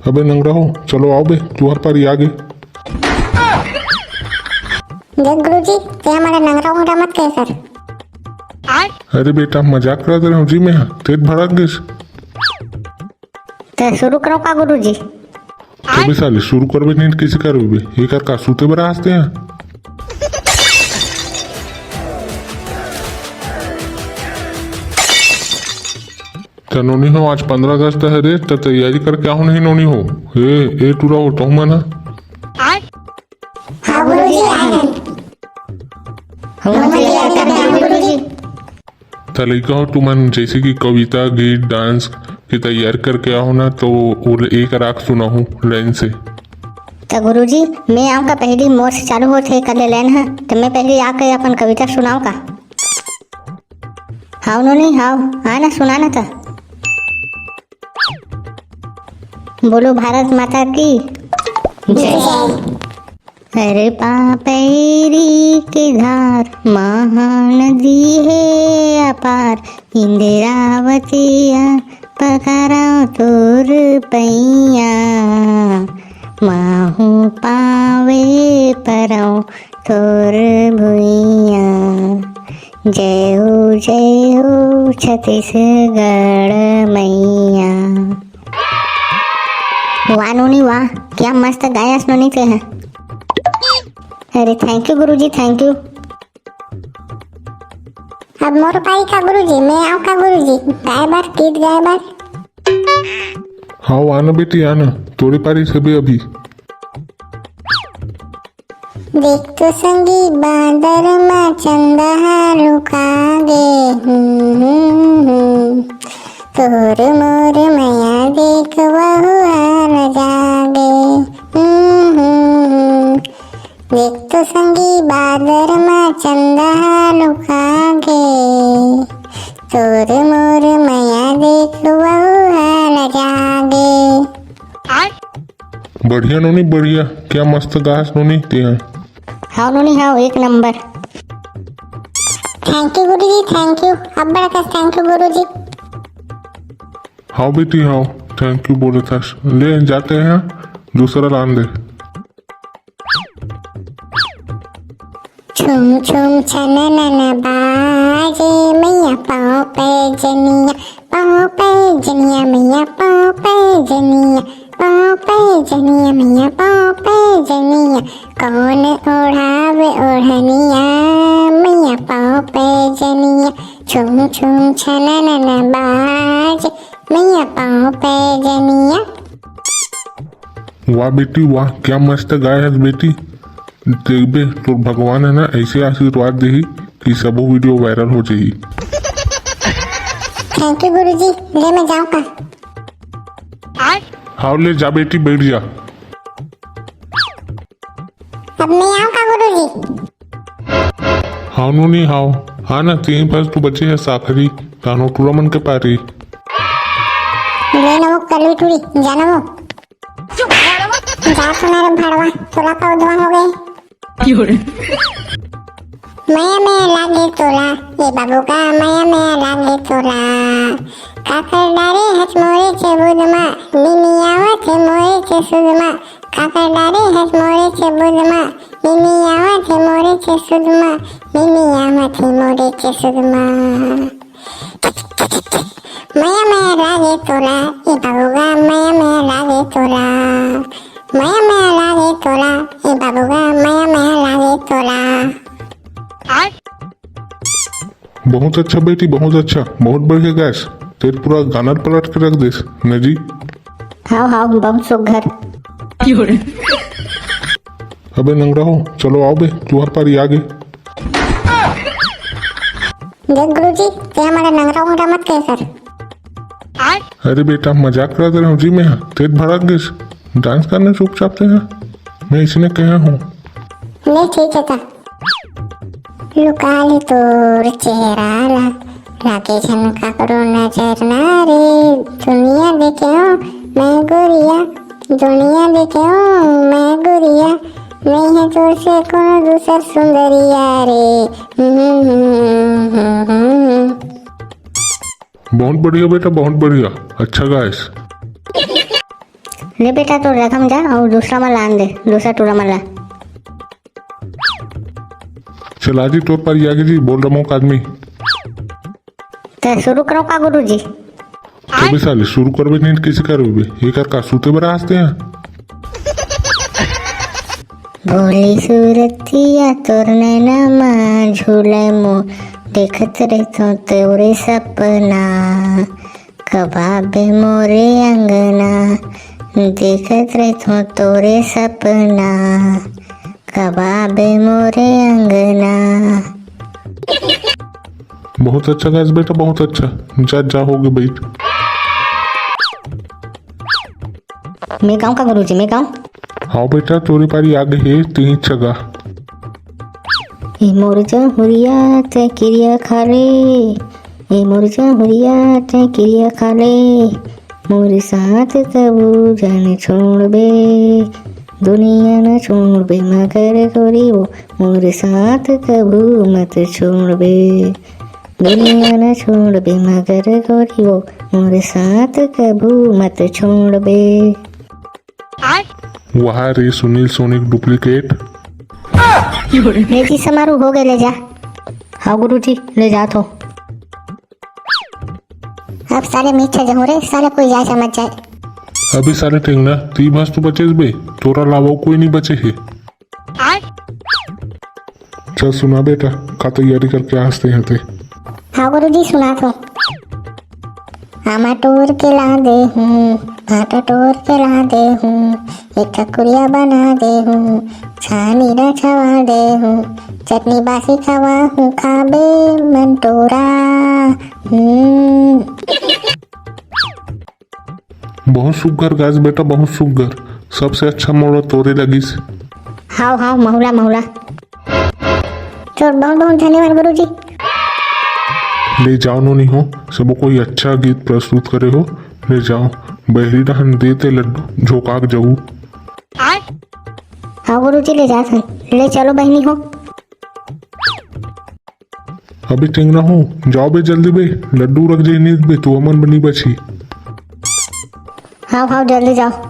अबे नंगरा हो, चलो आओ बे, तुम्हारे पारी आ गई। देख गुरुजी, ते हमारा नंगरा उंगरा मत कह सर। अरे बेटा मजाक कर रहे हो जी, मैं तेज भड़क गई। तो शुरू करो का गुरुजी? तो साले शुरू करबे नहीं किसी करोगे, एक का सूते बरा हंसते हैं। तो नोनी हो, आज 15 अगस्त है रे, तो तैयारी कर क्या हो नहीं नोनी हो। ए टूरा हो तो मैं ना। हाँ गुरुजी हम तैयार कर रहे हैं गुरुजी। तो लड़का हो तुमन जैसे कि कविता गीत डांस की तैयार करके आओ ना, तो वो एक राग सुना हूँ लाइन से। तो गुरुजी मैं आऊँगा पहली मोर से चालू होते कर ले लेन है, तो मैं पहले आके अपन कविता सुनाऊँ का? हाँ नोनी हाँ ना सुनाना था। बोलो भारत माता की जय। अरे पापैरी की धार महानदी है अपार, इंदिरावतिया पकारा तोर पैया, माहू पावे परौ तोर भुइया, जय हो छत्तीसगढ़ मैया। वाह नोनी वाह, क्या मस्त गाया नोनी थे हैं। अरे thank you Guruji thank you. अब मोर पाई का गुरुजी, मैं आऊँ का गुरुजी गाय बार गीत गाय बार। हाँ आना बेटी आना, तोड़ी पारी से भी अभी। देख तो संगी बांदर में चंदा लुका गे, तोर मोर मैया देख बहु हाल जागे। देख तो संगी बादर में चंदा लुका गे, तोर मोर मैया देख बहु हाल जागे। बढ़िया नोनी बढ़िया, क्या मस्त गास नोनी ते हैं। हाँ नोनी हाँ एक number. Thank you Guruji thank you, अब बड़ा का थैंक यू गुरुजी। हाँ बेटी हाँ, थैंक यू बोले था। ले जाते हैं, दूसरा लान दे। छुम छुम छननन बाजे मैया पाँव पे जनिया, पाँव पे जनिया मैया पाँव पे जनिया, पाँव पे जनिया मैया पाँव पे जनिया, कौन ओढ़ावे ओढ़निया मैया पाँव पे जनिया, छुम छुम छननन बाजे मैया पाँव पे जनिया। वाह बेटी वाह, क्या मस्त गाय है बेटी। देखबे तो भगवान है ना ऐसे आशीर्वाद दे कि सब वीडियो वायरल हो जाएगी। थैंक यू गुरुजी, ले मैं जाऊँ का? हाँ ले जा बेटी बैठ जा। अब मैं आऊँ का गुरुजी? हाँ नोनी हाँ, हाँ ना तीन पास तो बचे हैं साखरी तानो टूरा मन के पारी। ले ना वो करवी टूरी जाना वो जा सुना रे भाड़वा, तोला का उधवा हो गए। माया में लागे तोला ये बाबू का, माया में लागे तोला, काकर डारे हच मोरे चे बुदमा, निनी आवत है मोरे चे सुदमा, काकर डारे हच मोरे चे बुदमा, निनी आवत है मोरे चे सुदमा, निनी आवत है मोरे चे सुदमा। माया में लागे तोला ये बाबूगा, माया में लागे तोला, माया में लागे तोला ये बाबूगा, माया में लागे तोला। बहुत अच्छा बेटी बहुत अच्छा, बहुत बढ़िया गैस, तेरे पूरा गाना पलट के रख दे न जी। हाँ हाँ बहुत सुघर। अबे नंगरा हो, चलो आओ बे, तुम्हारे पारी आ गई। देख गुरुजी, ते हमारा नंगरा उंगरा मत कह सर। अरे बेटा मजाक कर रहे हो जी, मैं तेज भड़क गई। डांस करने चुपचाप से हैं, मैं इसने कहा हूँ। नहीं ठीक है था। लुका ले तोर चेहरा लागे झनका करो नजर ना रे, दुनिया देखे हो मैं गुरिया, दुनिया देखे हो मैं गुरिया, नहीं है तोर से कोनो दूसर सुंदरिया रे। बहुत बढ़िया बेटा बहुत बढ़िया, अच्छा गाइस। ले बेटा तो रकम जा और दूसरा माला आन दे, दूसरा टूरा माला। चला जी तोर पर आगे जी बोल रहा हूँ आदमी। तो शुरू करो का गुरु जी? तो भी साले शुरू करबे नहीं किसी करबे एक का सूते बरा हंसते हैं। भोली सूरतिया तोर नैना झूले मो देखत रहतो तोरे सपना, कबाबे मोरे अंगना देखत रहतो तोरे सपना, कबाबे मोरे अंगना। बहुत अच्छा गाज बेटा बहुत अच्छा। जा होगे बैठ। मैं गाँव का गुरु जी, मैं गाँव। हाँ बेटा तोरे पारी आगे है तीन जगह। ए मोर जहुरिया ते किरिया खाले, ए मोर जहुरिया ते किरिया खाले, मोर साथ कबू जाने छोड़ बे, दुनिया न छोड़ बे मगर गोरी वो, मोर साथ कबू मत छोड़ बे, दुनिया न छोड़ बे मगर गोरी वो, मोर साथ कबू मत छोड़ बे। वहाँ रे सुनील सोनिक डुप्लीकेट। ले जी समारोह हो गए, ले जा। हाँ गुरु जी ले जा तो। अब सारे मीठे जहूँ रे, सारे कोई जाए समझ जाए। अभी सारे टेंगना ती बस तू बचे बे, तोरा अलावा कोई नहीं बचे है। चल सुना बेटा का तैयारी करके हंसते हैं ते। हाँ गुरु जी सुना तो। आमा टोर के ला दे हूँ, आटा टोर के ला दे हूँ, एक ठकुरिया बना दे हूँ, छानी न छवा दे हूँ, चटनी बासी खवा हूँ, खाबे मन टोरा। बहुत सुगर गाज बेटा बहुत सुगर। सबसे अच्छा मोड़ा तोरे लगी। हाँ हाँ महुला महुला। तो बहुत बहुत धन्यवाद गुरु जी। ले जाओ नो नहीं हो सब कोई अच्छा गीत प्रस्तुत करे हो। ले जाओ बहरी रहन देते लड्डू झोंकाक जाऊ। हाँ गुरु जी ले जा सन। ले चलो बहनी हो। अभी टेंगना हो जाओ बे जल्दी बे, लड्डू रख जे नहीं बे तू अमन बनी बची। हाँ हाँ जल्दी जाओ।